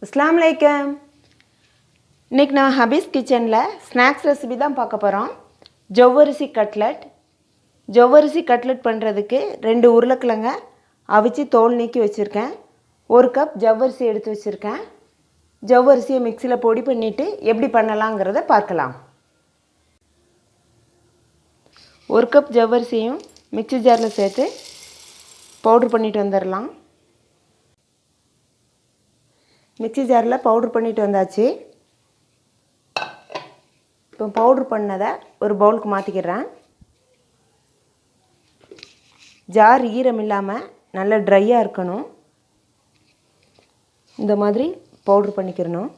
அஸ்ஸலாமு அலைக்கும். இன்றைக்கி நான் ஹபீஸ் கிச்சனில் ஸ்நாக்ஸ் ரெசிபி தான் பார்க்க போகிறோம். ஜவ்வரிசி கட்லட். ஜவ்வரிசி கட்லட் பண்ணுறதுக்கு 2 உருளைக்கிழங்க அவிச்சு தோல் நீக்கி வச்சுருக்கேன். 1 கப் ஜவ்வரிசி எடுத்து வச்சுருக்கேன். ஜவ்வரிசியை மிக்சியில் பொடி பண்ணிவிட்டு எப்படி பண்ணலாங்கிறத பார்க்கலாம். 1 கப் ஜவ்வரிசியும் மிக்சி ஜாரில் சேர்த்து பவுட்ரு பண்ணிட்டு வந்துடலாம். மிக்சி ஜாரில் பவுட்ரு பண்ணிட்டு வந்தாச்சு. இப்போ பவுட்ரு பண்ணதை ஒரு பவுலுக்கு மாற்றிக்கிறேன். ஜார் ஈரம் இல்லாமல் நல்லா ட்ரையாக இருக்கணும். இந்த மாதிரி பவுட்ரு பண்ணிக்கிறணும்.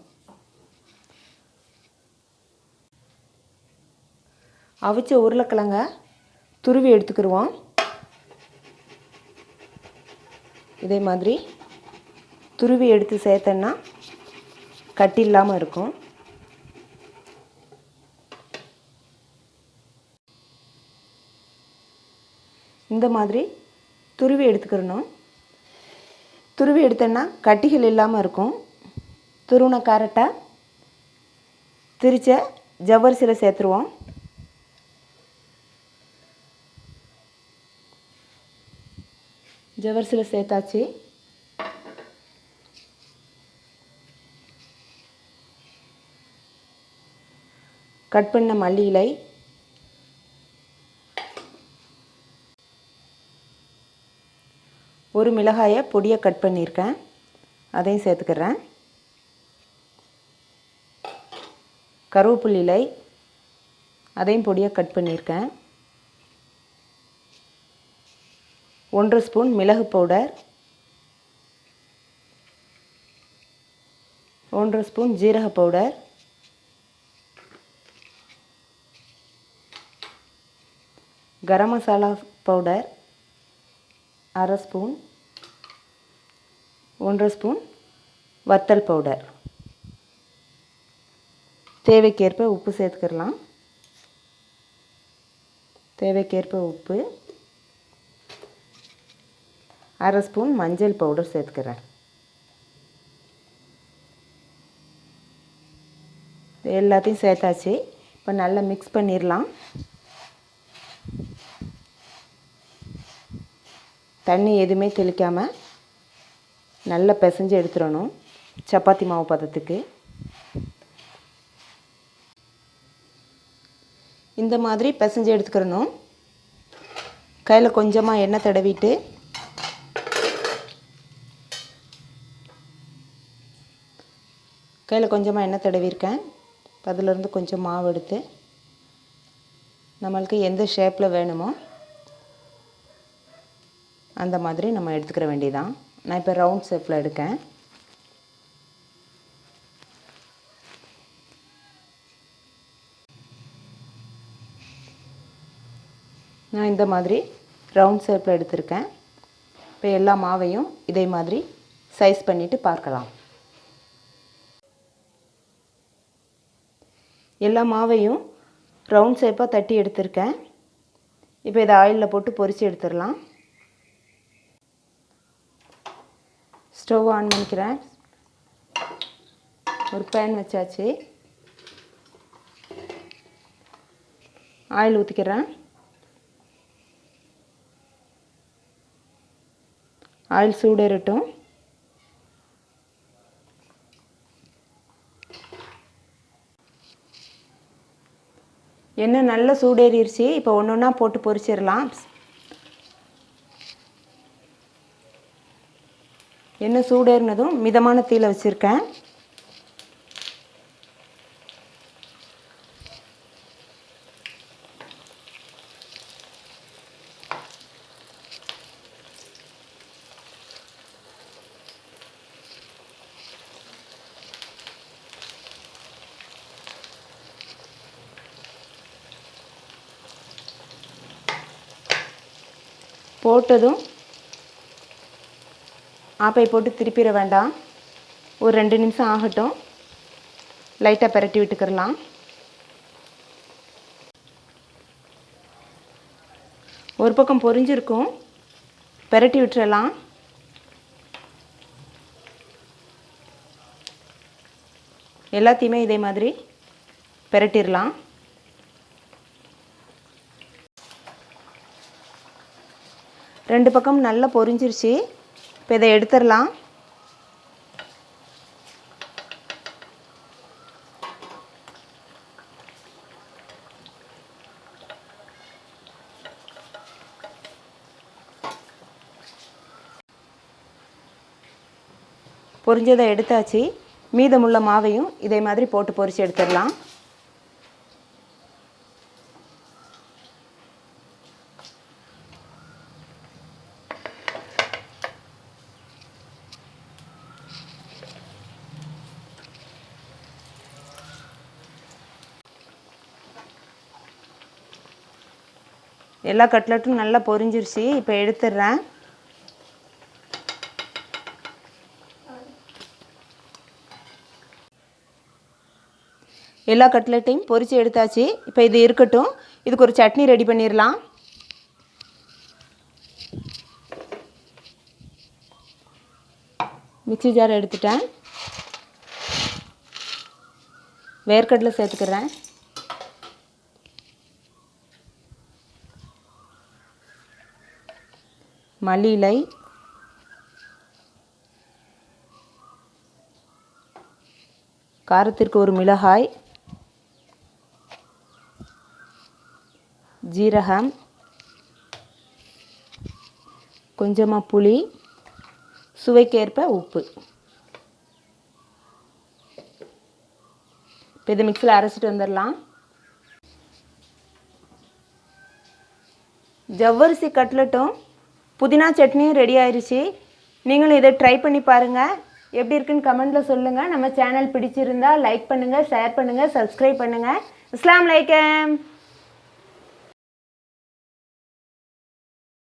அவிச்ச உருளைக்கிழங்க துருவி எடுத்துக்கிடுவோம். இதே மாதிரி துருவி எடுத்து சேர்த்தோன்னா கட்டி இல்லாமல் இருக்கும். இந்த மாதிரி துருவி எடுத்துக்கிறணும். துருவி எடுத்தோன்னா கட்டிகள் இல்லாமல் இருக்கும். துருவின கேரட்டை திரிச்ச ஜவ்வரிசியில் சேர்த்துருவோம். ஜவ்வரிசியில் சேர்த்தாச்சு. கட் பண்ண மல்லி இலை, ஒரு மிளகாயை பொடியை கட் பண்ணியிருக்கேன், அதையும் சேர்த்துக்கிறேன். கருவேப்பிலை இலை, அதையும் பொடியை கட் பண்ணியிருக்கேன். 1 ஸ்பூன் மிளகு பவுடர், 1 ஸ்பூன் ஜீரக powder, garam masala powder 1/2 spoon, 1 spoon வத்தல் பவுடர். தேவைக்கேற்ப உப்பு சேர்த்துக்கலாம். தேவைக்கேற்ப உப்பு, 1/2 ஸ்பூன் மஞ்சள் பவுடர் சேர்த்துக்கிறேன். எல்லாத்தையும் சேர்த்தாச்சு. இப்போ நல்லா மிக்ஸ் பண்ணிடலாம். தண்ணி எதுவுமே தெளிக்காமல் நல்லா பிசைஞ்சு எடுத்துடணும். சப்பாத்தி மாவு பதத்துக்கு இந்த மாதிரி பிசைஞ்சு எடுத்துக்கிறணும். கையில் கொஞ்சமாக எண்ணெய் தடவிட்டு தடவிருக்கேன். அதிலிருந்து கொஞ்சம் மாவு எடுத்து நம்மளுக்கு எந்த ஷேப்பில் வேணுமோ அந்த மாதிரி நம்ம எடுத்துக்கிற வேண்டியதான். நான் இப்போ ரவுண்ட் ஷேப்பில் எடுக்கேன். நான் இந்த மாதிரி ரவுண்ட் ஷேப்பில் எடுத்திருக்கேன். இப்போ எல்லா மாவையும் இதே மாதிரி சைஸ் பண்ணிவிட்டு பார்க்கலாம். எல்லா மாவையும் ரவுண்ட் ஷேப்பாக தட்டி எடுத்திருக்கேன். இப்போ இதை ஆயிலில் போட்டு பொரித்து எடுத்துடலாம். ஸ்டவ் ஆன் பண்ணிக்கிறேன். ஒரு பேன் வச்சாச்சு. ஆயில் ஊற்றிக்கிறேன். ஆயில் சூடேறட்டும். எண்ணெய் நல்லா சூடேறிடுச்சு. இப்போ ஒன்று ஒன்றா போட்டு பொரிச்சிடலாம். எண்ணெய் சூடேறினதும் மிதமான தீயில் வச்சுருக்கேன். போட்டதும் ஆப்பை போட்டு திருப்பிட வேண்டாம். ஒரு 2 நிமிஷம் ஆகட்டும். லைட்டாக பிரட்டி விட்டுக்கிறலாம். ஒரு பக்கம் பொரிஞ்சிருக்கும். பிரட்டி விட்டுறலாம். எல்லாத்தையுமே இதே மாதிரி பிரட்டிடலாம். ரெண்டு பக்கம் நல்லா பொரிஞ்சிருச்சு. இப்போ இதை எடுத்துடலாம். பொரிஞ்சதை எடுத்தாச்சு. மீதமுள்ள மாவையும் இதே மாதிரி போட்டு பொரிச்சு எடுத்துடலாம். எல்லா கட்லட்டும் நல்லா பொரிஞ்சிருச்சு. இப்போ எடுத்துடுறேன். எல்லா கட்லெட்டையும் பொரித்து எடுத்தாச்சு. இப்போ இது இருக்கட்டும். இதுக்கு ஒரு சட்னி ரெடி பண்ணிடலாம். மிக்ஸி ஜார் எடுத்துட்டேன். வேர்க்கடலை சேர்த்துக்கிறேன். மல்லி இலை, காரத்திற்கு ஒரு மிளகாய், ஜீரகம், கொஞ்சமாக புளி, சுவைக்கேற்ப உப்பு. இப்போ இதை மிக்ஸியில் அரைச்சிட்டு வந்துடலாம். ஜவ்வரிசி கட்லெட்டும் புதினா சட்னியும் ரெடி ஆயிடுச்சு. நீங்களும் இதை ட்ரை பண்ணி பாருங்கள். எப்படி இருக்குன்னு கமெண்ட்டில் சொல்லுங்கள். நம்ம சேனல் பிடிச்சிருந்தா லைக் பண்ணுங்கள், ஷேர் பண்ணுங்கள், சப்ஸ்கிரைப் பண்ணுங்கள். அஸ்ஸலாமு அலைக்கும்.